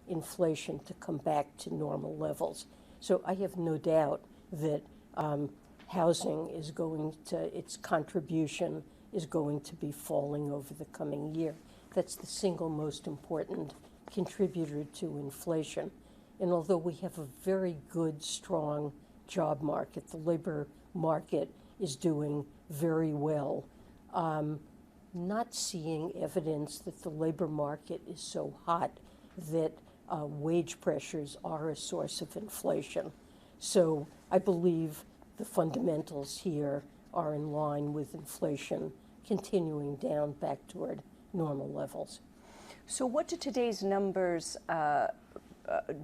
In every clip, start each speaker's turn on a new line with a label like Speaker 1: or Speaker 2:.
Speaker 1: inflation to come back to normal levels. So I have no doubt that housing is going to, its contribution is going to be falling over the coming year. That's the single most important contributor to inflation. And although we have a very good, strong job market, the labor market is doing very well, not seeing evidence that the labor market is so hot that wage pressures are a source of inflation. So I believe the fundamentals here are in line with inflation continuing down back toward normal levels.
Speaker 2: So what do today's numbers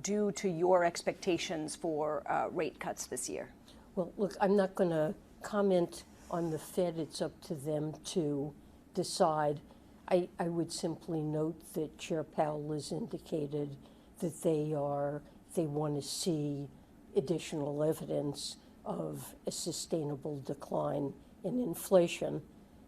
Speaker 2: do to your expectations for rate cuts this year?
Speaker 1: Well, look, I'm not going to comment on the Fed. It's up to them to decide. I would simply note that Chair Powell has indicated that they want to see additional evidence of a sustainable decline in inflation,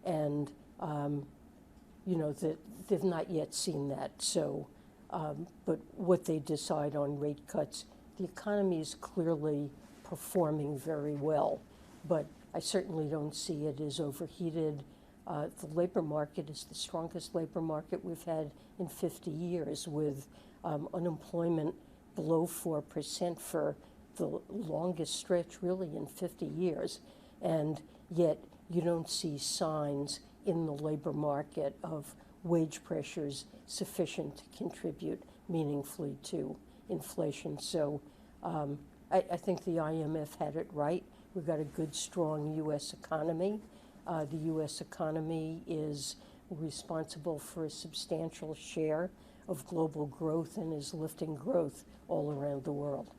Speaker 1: and that they've not yet seen that. So, but what they decide on rate cuts, the economy is clearly performing very well, but I certainly don't see it as overheated. The labor market is the strongest labor market we've had in 50 years, with unemployment below 4% for the longest stretch really in 50 years. And yet you don't see signs in the labor market of wage pressures sufficient to contribute meaningfully to inflation. So I think the IMF had it right. We've got a good, strong U.S. economy. The U.S. economy is responsible for a substantial share of global growth and is lifting growth all around the world.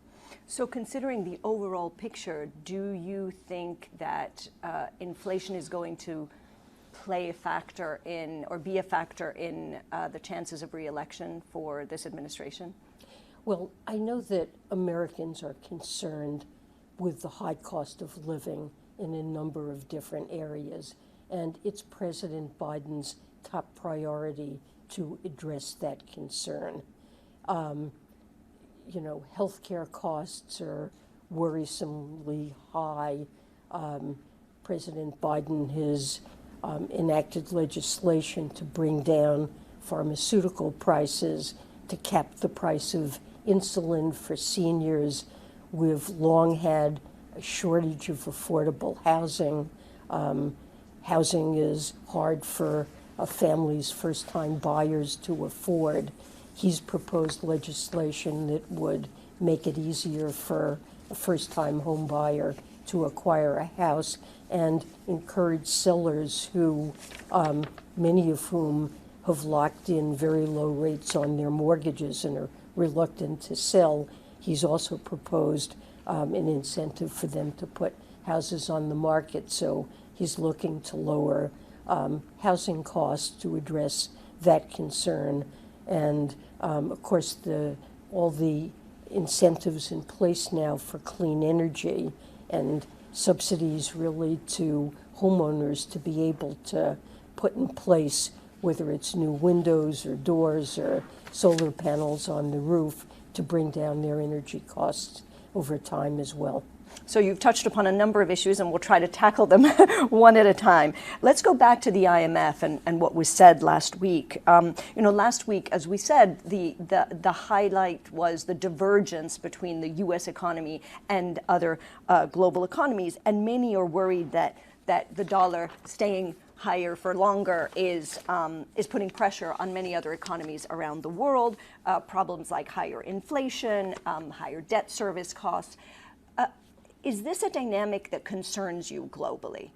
Speaker 2: So considering the overall picture, do you think that inflation is going to play a factor in, or be a factor in, the chances of re-election for this administration?
Speaker 1: Well, I know that Americans are concerned with the high cost of living in a number of different areas, and it's President Biden's top priority to address that concern. Healthcare costs are worrisomely high. President Biden has enacted legislation to bring down pharmaceutical prices, to cap the price of insulin for seniors. We've long had a shortage of affordable housing. Housing is hard for a family's first-time buyers to afford. He's proposed legislation that would make it easier for a first-time home buyer to acquire a house and encourage sellers who, many of whom have locked in very low rates on their mortgages and are reluctant to sell. He's also proposed an incentive for them to put houses on the market. So he's looking to lower housing costs to address that concern. And of course, all the incentives in place now for clean energy and subsidies really to homeowners to be able to put in place, whether it's new windows or doors or solar panels on the roof, to bring down their energy costs over time as well.
Speaker 2: So you've touched upon a number of issues, and we'll try to tackle them one at a time. Let's go back to the IMF and what was said last week. Last week, as we said, the highlight was the divergence between the U.S. economy and other global economies, and many are worried that the dollar staying higher for longer is putting pressure on many other economies around the world. Problems like higher inflation, higher debt service costs. Is this a dynamic that concerns you globally?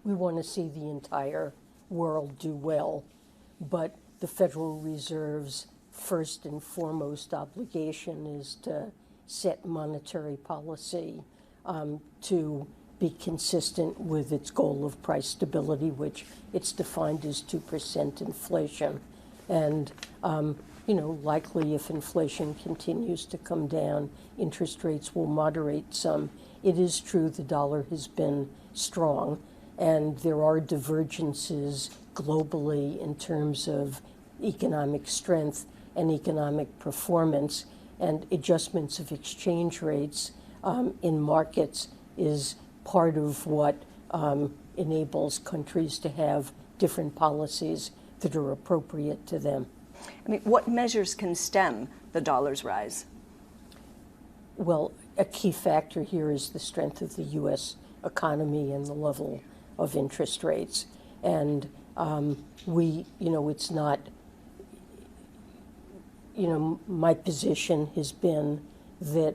Speaker 1: We want to see the entire world do well, but the Federal Reserve's first and foremost obligation is to set monetary policy to be consistent with its goal of price stability, which it's defined as 2% inflation. And likely if inflation continues to come down, interest rates will moderate some. It is true the dollar has been strong, and there are divergences globally in terms of economic strength. and economic performance, and adjustments of exchange rates in markets is part of what enables countries to have different policies that are appropriate to them.
Speaker 2: I mean, what measures can stem the dollar's rise?
Speaker 1: Well, a key factor here is the strength of the U.S. economy and the level of interest rates. And it's not, my position has been that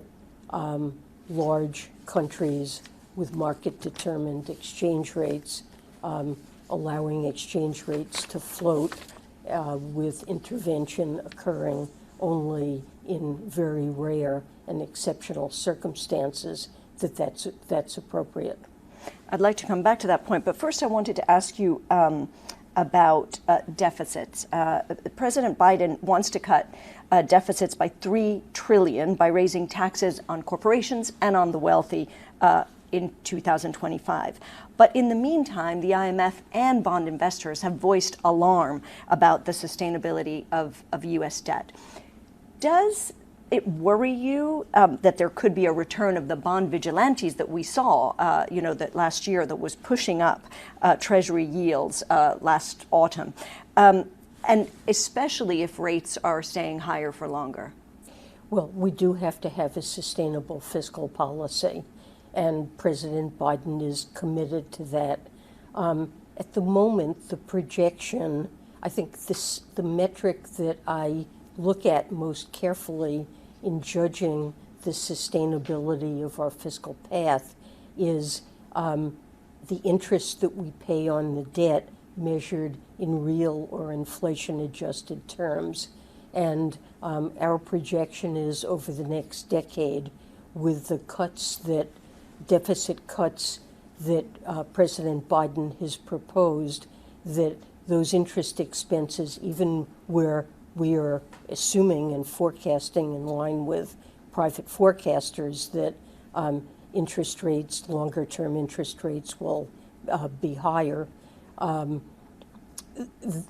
Speaker 1: large countries with market-determined exchange rates, allowing exchange rates to float with intervention occurring only in very rare and exceptional circumstances, that's appropriate.
Speaker 2: I'd like to come back to that point, but first I wanted to ask you about deficits. President Biden wants to cut deficits by $3 trillion by raising taxes on corporations and on the wealthy in 2025. But in the meantime, the IMF and bond investors have voiced alarm about the sustainability of U.S. debt. Does it worry you that there could be a return of the bond vigilantes that we saw, that last year that was pushing up Treasury yields last autumn, and especially if rates are staying higher for longer?
Speaker 1: Well, we do have to have a sustainable fiscal policy, and President Biden is committed to that. At the moment, the projection, I think the metric that I look at most carefully in judging the sustainability of our fiscal path is the interest that we pay on the debt measured in real or inflation-adjusted terms. And our projection is over the next decade, with the deficit cuts that President Biden has proposed, that those interest expenses, even where we are assuming and forecasting in line with private forecasters that interest rates, longer-term interest rates will be higher,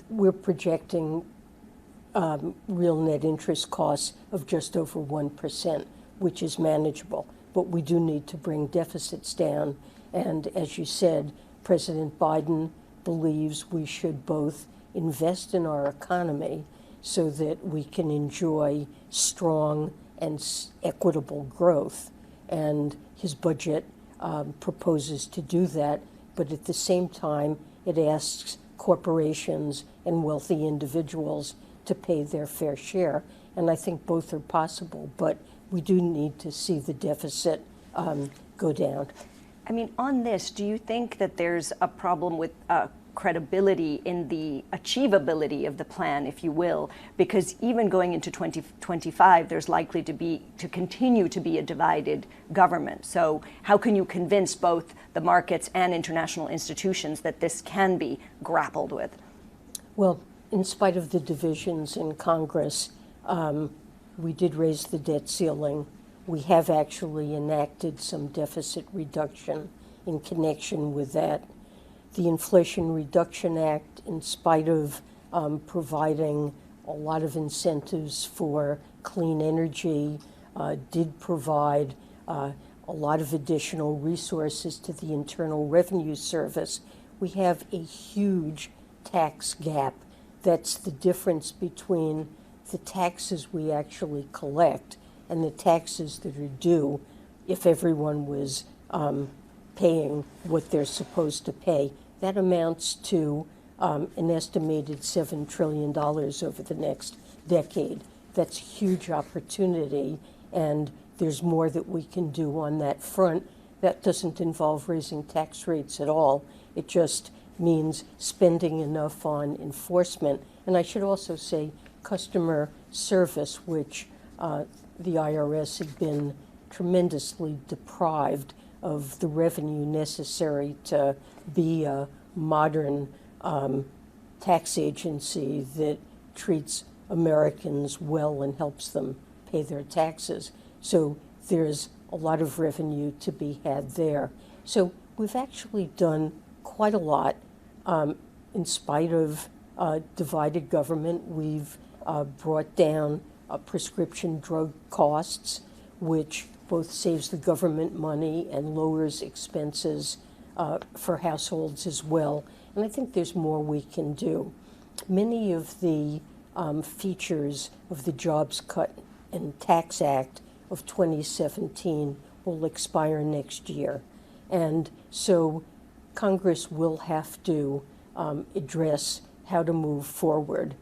Speaker 1: we're projecting real net interest costs of just over 1%, which is manageable. But we do need to bring deficits down. And as you said, President Biden believes we should both invest in our economy so that we can enjoy strong and equitable growth. And his budget proposes to do that, but at the same time, it asks corporations and wealthy individuals to pay their fair share. And I think both are possible, but we do need to see the deficit go down.
Speaker 2: I mean, on this, do you think that there's a problem with credibility in the achievability of the plan, if you will? Because even going into 2025, there's likely to continue to be a divided government. So how can you convince both the markets and international institutions that this can be grappled with?
Speaker 1: Well, in spite of the divisions in Congress, we did raise the debt ceiling. We have actually enacted some deficit reduction in connection with that. The Inflation Reduction Act, in spite of providing a lot of incentives for clean energy, did provide a lot of additional resources to the Internal Revenue Service. We have a huge tax gap. That's the difference between the taxes we actually collect and the taxes that are due if everyone was paying what they're supposed to pay. That amounts to an estimated $7 trillion over the next decade. That's a huge opportunity, and there's more that we can do on that front. That doesn't involve raising tax rates at all. It just means spending enough on enforcement. And I should also say customer service, which the IRS had been tremendously deprived of the revenue necessary to be a modern tax agency that treats Americans well and helps them pay their taxes. So there's a lot of revenue to be had there. So we've actually done quite a lot in spite of divided government. We've brought down prescription drug costs, which both saves the government money and lowers expenses for households as well. And I think there's more we can do. Many of the features of the Jobs Cut and Tax Act of 2017 will expire next year. And so Congress will have to address how to move forward.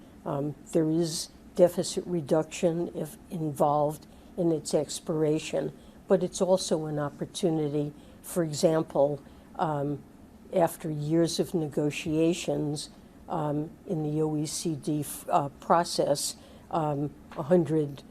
Speaker 1: There is deficit reduction if involved in its expiration, but it's also an opportunity. For example, after years of negotiations in the OECD process, 100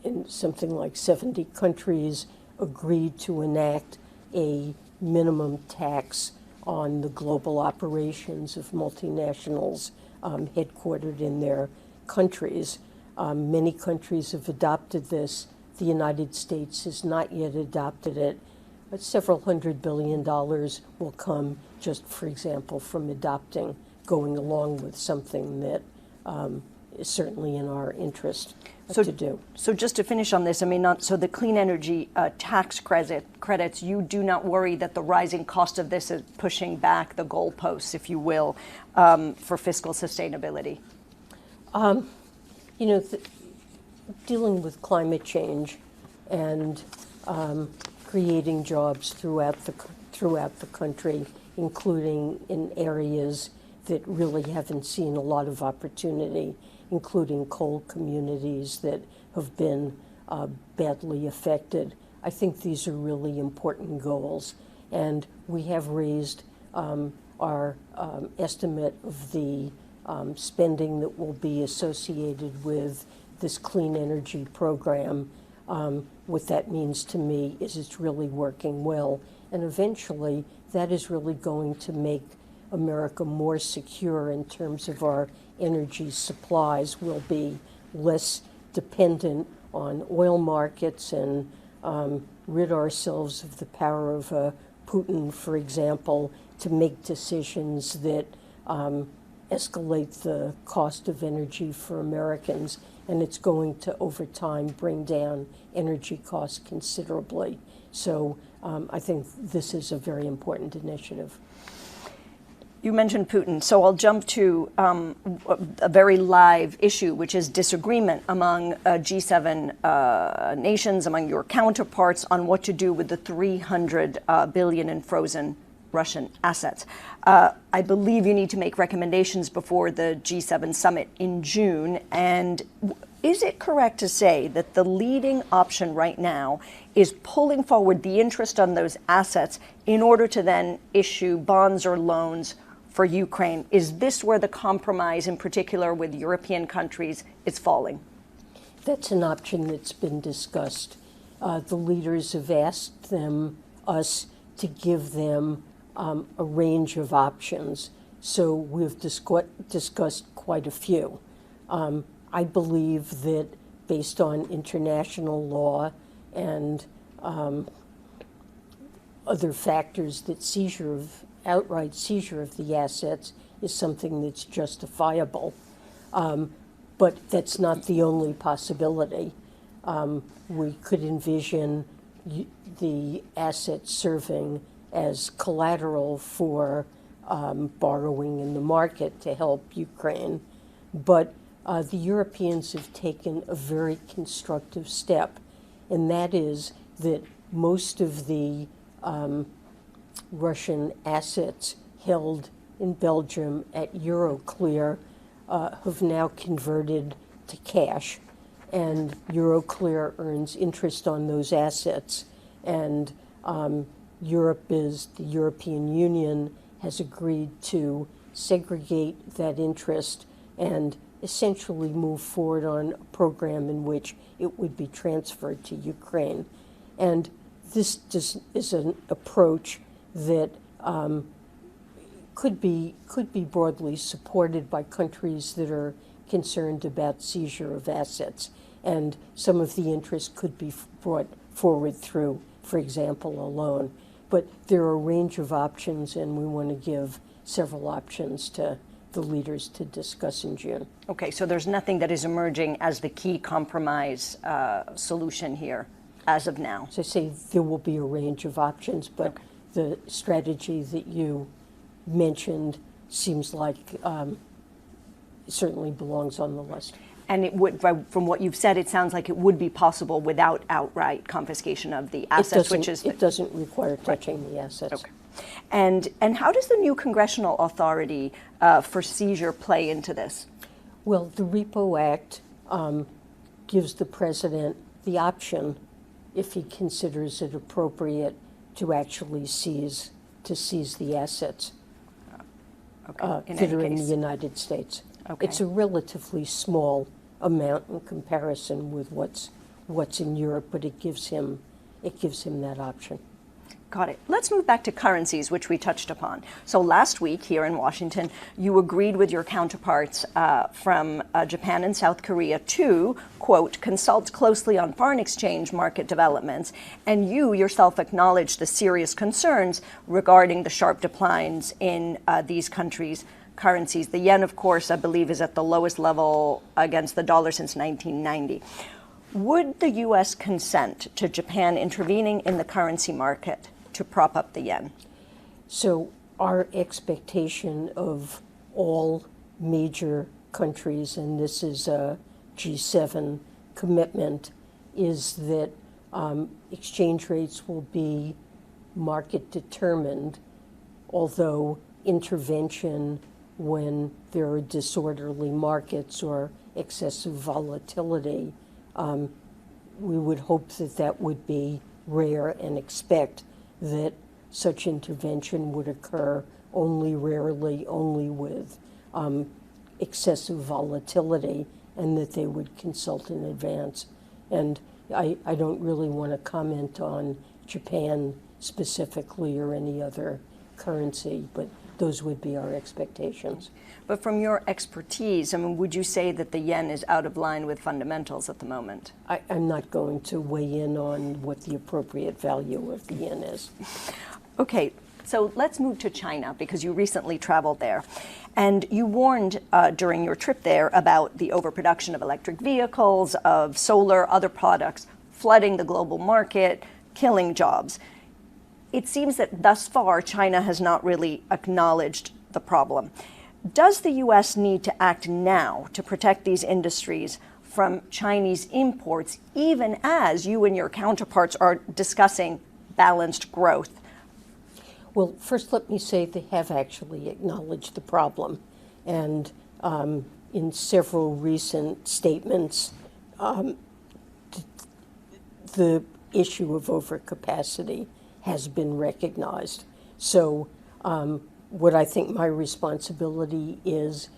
Speaker 1: in something like 70 countries agreed to enact a minimum tax on the global operations of multinationals headquartered in their countries. Many countries have adopted this. The United States has not yet adopted it, but several $100 billion will come just, for example, from going along with something that is certainly in our interest to do.
Speaker 2: So just to finish on this, I mean, so the clean energy tax credits, you do not worry that the rising cost of this is pushing back the goalposts, if you will, for fiscal sustainability?
Speaker 1: You know, dealing with climate change and creating jobs throughout the country, including in areas that really haven't seen a lot of opportunity, including coal communities that have been badly affected. I think these are really important goals, and we have raised our estimate of the spending that will be associated with this clean energy program. What that means to me is it's really working well, and eventually that is really going to make America more secure in terms of our energy supplies. We'll be less dependent on oil markets and rid ourselves of the power of Putin, for example, to make decisions that escalate the cost of energy for Americans, and it's going to, over time, bring down energy costs considerably. So I think this is a very important initiative.
Speaker 2: You mentioned Putin, so I'll jump to a very live issue, which is disagreement among G7 nations, among your counterparts, on what to do with the $300 billion in frozen Russian assets. I believe you need to make recommendations before the G7 summit in June. And is it correct to say that the leading option right now is pulling forward the interest on those assets in order to then issue bonds or loans for Ukraine? Is this where the compromise, in particular with European countries, is falling?
Speaker 1: That's an option that's been discussed. The leaders have asked us to give them a range of options. So we've discussed quite a few. I believe that based on international law and other factors, that outright seizure of the assets is something that's justifiable. But that's not the only possibility. We could envision the assets serving as collateral for borrowing in the market to help Ukraine. But the Europeans have taken a very constructive step, and that is that most of the Russian assets held in Belgium at Euroclear have now converted to cash, and Euroclear earns interest on those assets. And the European Union has agreed to segregate that interest and essentially move forward on a program in which it would be transferred to Ukraine. And this is an approach that could be broadly supported by countries that are concerned about seizure of assets. And some of the interest could be brought forward through, for example, a loan. But there are a range of options, and we want to give several options to the leaders to discuss in June.
Speaker 2: Okay, so there's nothing that is emerging as the key compromise solution here as of now.
Speaker 1: So I say there will be a range of options, but the strategy that you mentioned seems like certainly belongs on the list.
Speaker 2: And it would, from what you've said, it sounds like it would be possible without outright confiscation of the assets, which is...
Speaker 1: It doesn't require touching the assets.
Speaker 2: Okay. And how does the new congressional authority for seizure play into this?
Speaker 1: Well, the Repo Act gives the president the option, if he considers it appropriate, to actually seize the assets that are in the United States.
Speaker 2: Okay.
Speaker 1: It's a relatively small amount in comparison with what's in Europe, but it gives him that option.
Speaker 2: Got it. Let's move back to currencies, which we touched upon. So last week here in Washington, you agreed with your counterparts from Japan and South Korea to, quote, consult closely on foreign exchange market developments. And you yourself acknowledged the serious concerns regarding the sharp declines in these countries' currencies. The yen, of course, I believe is at the lowest level against the dollar since 1990. Would the U.S. consent to Japan intervening in the currency market to prop up the yen?
Speaker 1: So our expectation of all major countries, and this is a G7 commitment, is that exchange rates will be market determined, although intervention when there are disorderly markets or excessive volatility, we would hope that would be rare and expect that such intervention would occur only rarely, only with excessive volatility, and that they would consult in advance. And I don't really want to comment on Japan specifically or any other currency, but those would be our expectations.
Speaker 2: But from your expertise, I mean, would you say that the yen is out of line with fundamentals at the moment?
Speaker 1: I'm not going to weigh in on what the appropriate value of the yen is.
Speaker 2: Okay, so let's move to China, because you recently traveled there. And you warned during your trip there about the overproduction of electric vehicles, of solar, other products, flooding the global market, killing jobs. It seems that thus far, China has not really acknowledged the problem. Does the U.S. need to act now to protect these industries from Chinese imports, even as you and your counterparts are discussing balanced growth?
Speaker 1: Well, first let me say they have actually acknowledged the problem. And in several recent statements, the issue of overcapacity has been recognized. So what I think my responsibility is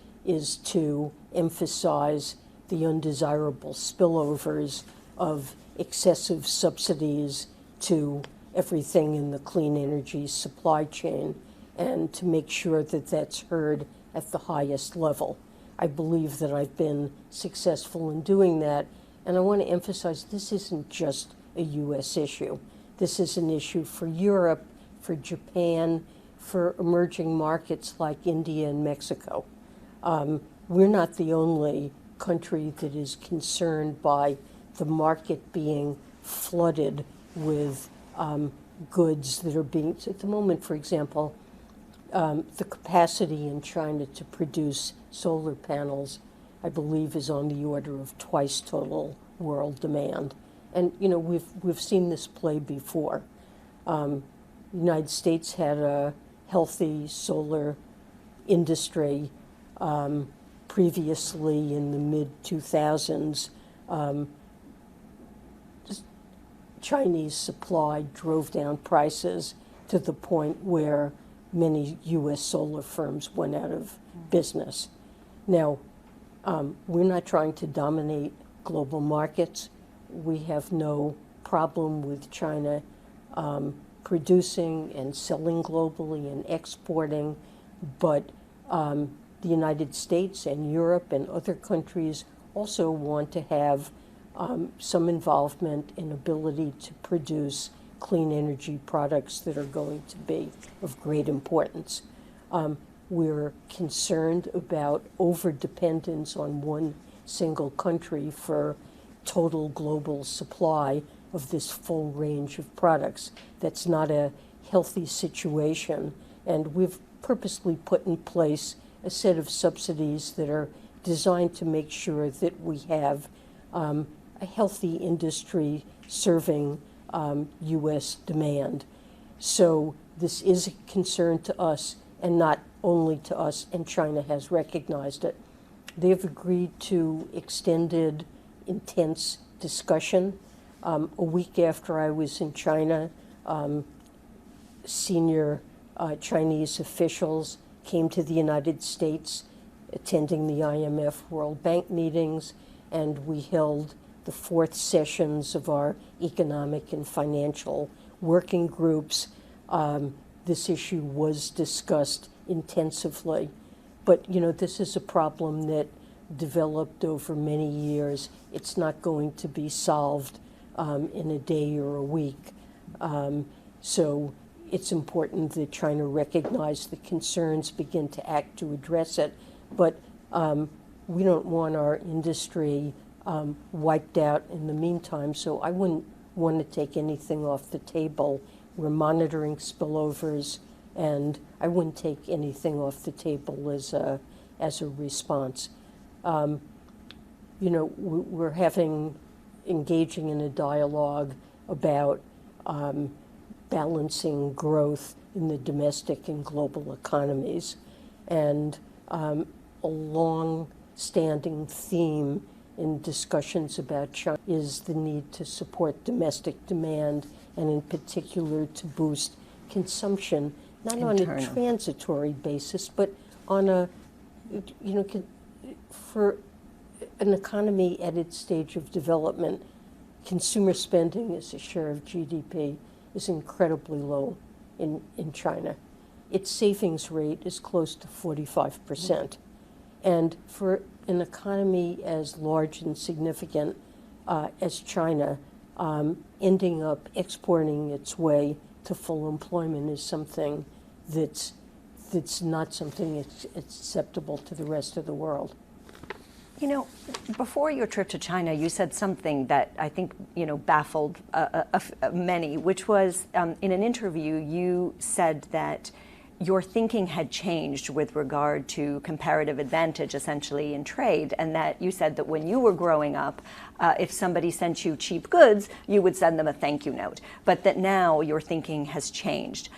Speaker 1: to emphasize the undesirable spillovers of excessive subsidies to everything in the clean energy supply chain, and to make sure that that's heard at the highest level. I believe that I've been successful in doing that, and I want to emphasize this isn't just a U.S. issue. This is an issue for Europe, for Japan, for emerging markets like India and Mexico. We're not the only country that is concerned by the market being flooded with goods that are being, at the moment, for example, the capacity in China to produce solar panels, I believe, is on the order of twice total world demand. And you know, we've seen this play before. The United States had a healthy solar industry previously in the mid-2000s. Chinese supply drove down prices to the point where many U.S. solar firms went out of business. Now, we're not trying to dominate global markets. We have no problem with China producing and selling globally and exporting, but the United States and Europe and other countries also want to have some involvement in ability to produce clean energy products that are going to be of great importance. We're concerned about overdependence on one single country for total global supply of this full range of products. That's not a healthy situation, and we've purposely put in place a set of subsidies that are designed to make sure that we have a healthy industry serving U.S. demand. So this is a concern to us, and not only to us, and China has recognized it. They've agreed to extended, intense discussion. A week after I was in China, senior Chinese officials came to the United States, attending the IMF World Bank meetings, and we held the fourth sessions of our economic and financial working groups. This issue was discussed intensively. But, you know, this is a problem that developed over many years. It's not going to be solved in a day or a week. So it's important that China recognize the concerns, begin to act to address it. But we don't want our industry wiped out in the meantime, so I wouldn't want to take anything off the table. We're monitoring spillovers, and I wouldn't take anything off the table as a response. You know, we're engaging in a dialogue about balancing growth in the domestic and global economies. And a long-standing theme in discussions about China is the need to support domestic demand, and in particular to boost consumption, not on a transitory basis, but on a, you know, for an economy at its stage of development. Consumer spending as a share of GDP is incredibly low in China. Its savings rate is close to 45%. And for an economy as large and significant as China, ending up exporting its way to full employment is something that's not something that's acceptable to the rest of the world.
Speaker 2: You know, before your trip to China, you said something that I think, you know, baffled many, which was in an interview, you said that your thinking had changed with regard to comparative advantage, essentially, in trade, and that you said that when you were growing up, if somebody sent you cheap goods, you would send them a thank you note, but that now your thinking has changed.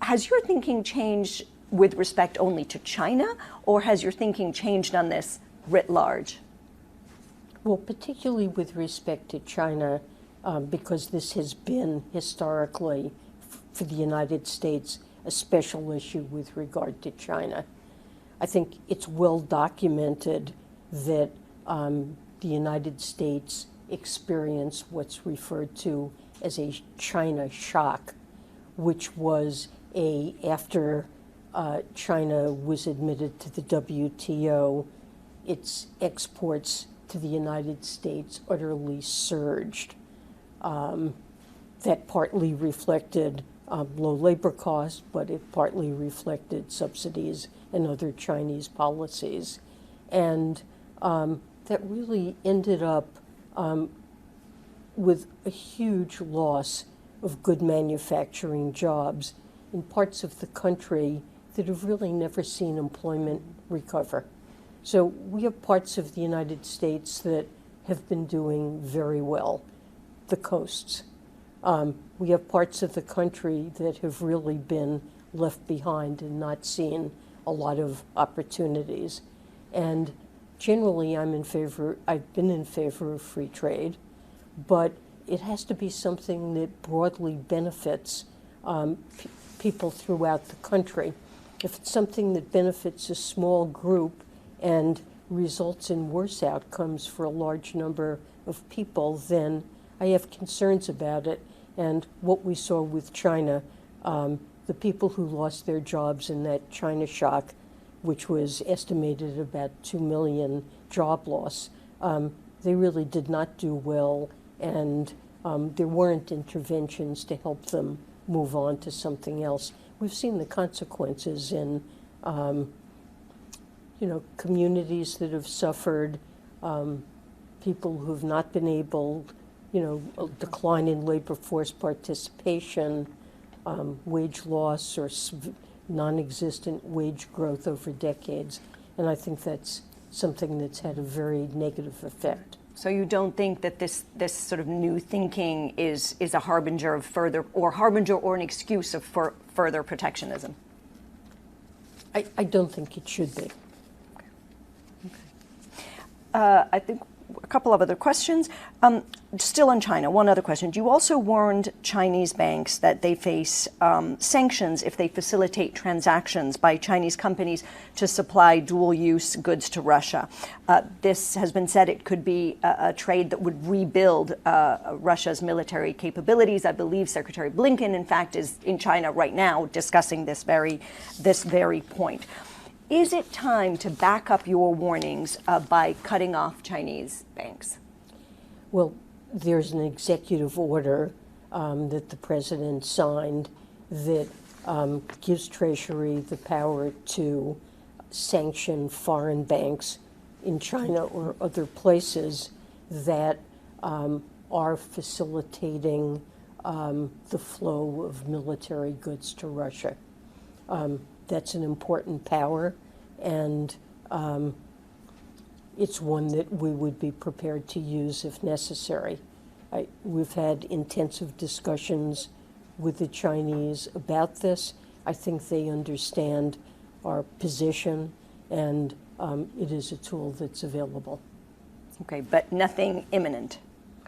Speaker 2: Has your thinking changed with respect only to China, or has your thinking changed on this writ large?
Speaker 1: Well, particularly with respect to China, because this has been historically, for the United States, a special issue with regard to China. I think it's well documented that the United States experienced what's referred to as a China shock, which was after China was admitted to the WTO, its exports to the United States utterly surged. That partly reflected low labor costs, but it partly reflected subsidies and other Chinese policies. And that really ended up with a huge loss of good manufacturing jobs in parts of the country that have really never seen employment recover. So we have parts of the United States that have been doing very well, the coasts. We have parts of the country that have really been left behind and not seen a lot of opportunities. And generally I've been in favor of free trade, but it has to be something that broadly benefits people throughout the country. If it's something that benefits a small group and results in worse outcomes for a large number of people, then I have concerns about it. And what we saw with China, the people who lost their jobs in that China shock, which was estimated at about 2 million job loss, they really did not do well, and there weren't interventions to help them move on to something else. We've seen the consequences in communities that have suffered, people who've not been able, a decline in labor force participation, wage loss or non-existent wage growth over decades. And I think that's something that's had a very negative effect.
Speaker 2: So you don't think that this sort of new thinking is a harbinger of further, or an excuse of further protectionism?
Speaker 1: I don't think it should be.
Speaker 2: I think a couple of other questions. Still on China, one other question. You also warned Chinese banks that they face sanctions if they facilitate transactions by Chinese companies to supply dual-use goods to Russia. This has been said it could be a trade that would rebuild Russia's military capabilities. I believe Secretary Blinken, in fact, is in China right now discussing this very point. Is it time to back up your warnings by cutting off Chinese banks?
Speaker 1: Well, there's an executive order that the president signed that gives Treasury the power to sanction foreign banks in China or other places that are facilitating the flow of military goods to Russia. That's an important power, and it's one that we would be prepared to use if necessary. We've had intensive discussions with the Chinese about this. I think they understand our position, and it is a tool that's available.
Speaker 2: Okay, but nothing imminent?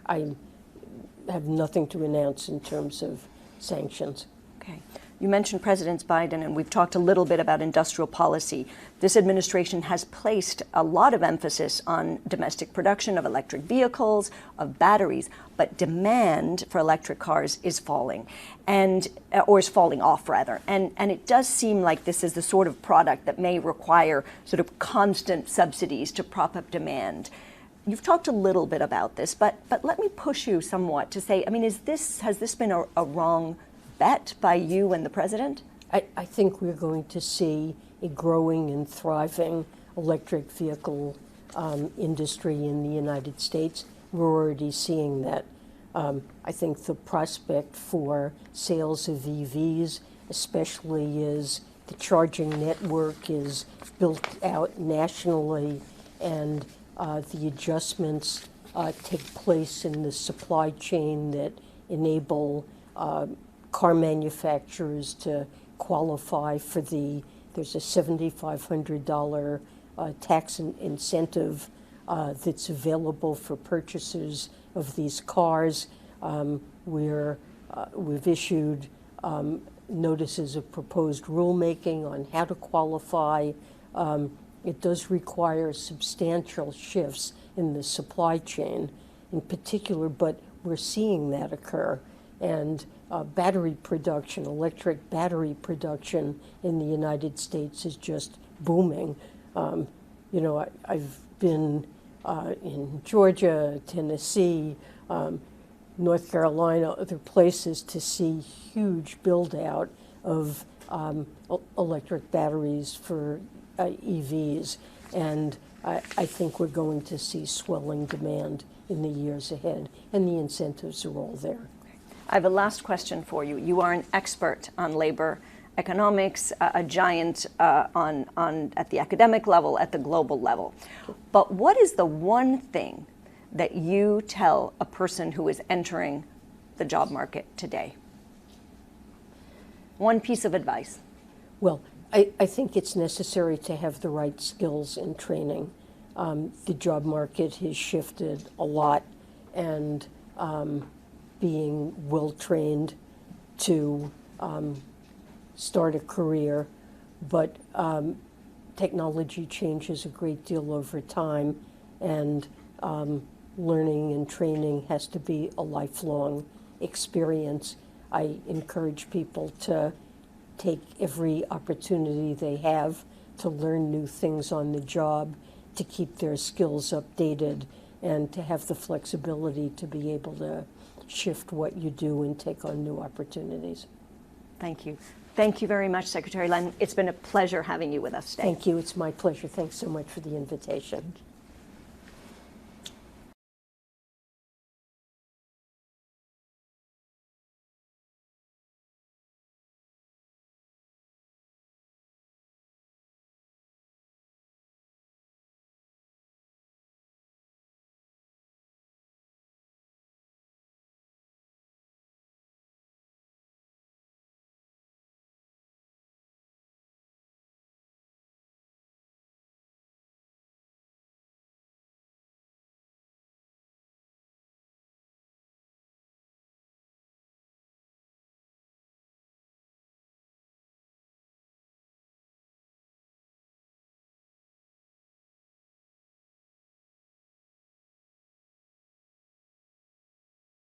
Speaker 1: I have nothing to announce in terms of sanctions.
Speaker 2: Okay. You mentioned President Biden, and we've talked a little bit about industrial policy. This administration has placed a lot of emphasis on domestic production of electric vehicles, of batteries, but demand for electric cars is falling, or is falling off, rather. And it does seem like this is the sort of product that may require sort of constant subsidies to prop up demand. You've talked a little bit about this, but let me push you somewhat to say, I mean, has this been a wrong bet by you and the president?
Speaker 1: I think we're going to see a growing and thriving electric vehicle industry in the United States. We're already seeing that. I think the prospect for sales of EVs, especially as the charging network is built out nationally and the adjustments take place in the supply chain that enable car manufacturers to qualify for there's a $7,500 tax incentive that's available for purchasers of these cars. We've issued notices of proposed rulemaking on how to qualify. It does require substantial shifts in the supply chain in particular, but we're seeing that occur. And battery production, electric battery production in the United States is just booming. I've been in Georgia, Tennessee, North Carolina, other places to see huge build out of electric batteries for EVs. And I think we're going to see swelling demand in the years ahead, and the incentives are all there.
Speaker 2: I have a last question for you. You are an expert on labor economics, a giant at the academic level, at the global level. But what is the one thing that you tell a person who is entering the job market today? One piece of advice.
Speaker 1: Well, I think it's necessary to have the right skills and training. The job market has shifted a lot, and being well-trained to start a career, but technology changes a great deal over time, and learning and training has to be a lifelong experience. I encourage people to take every opportunity they have to learn new things on the job, to keep their skills updated, and to have the flexibility to be able to shift what you do and take on new opportunities.
Speaker 2: Thank you. Thank you very much, Secretary Yellen. It's been a pleasure having you with us today.
Speaker 1: Thank you. It's my pleasure. Thanks so much for the invitation.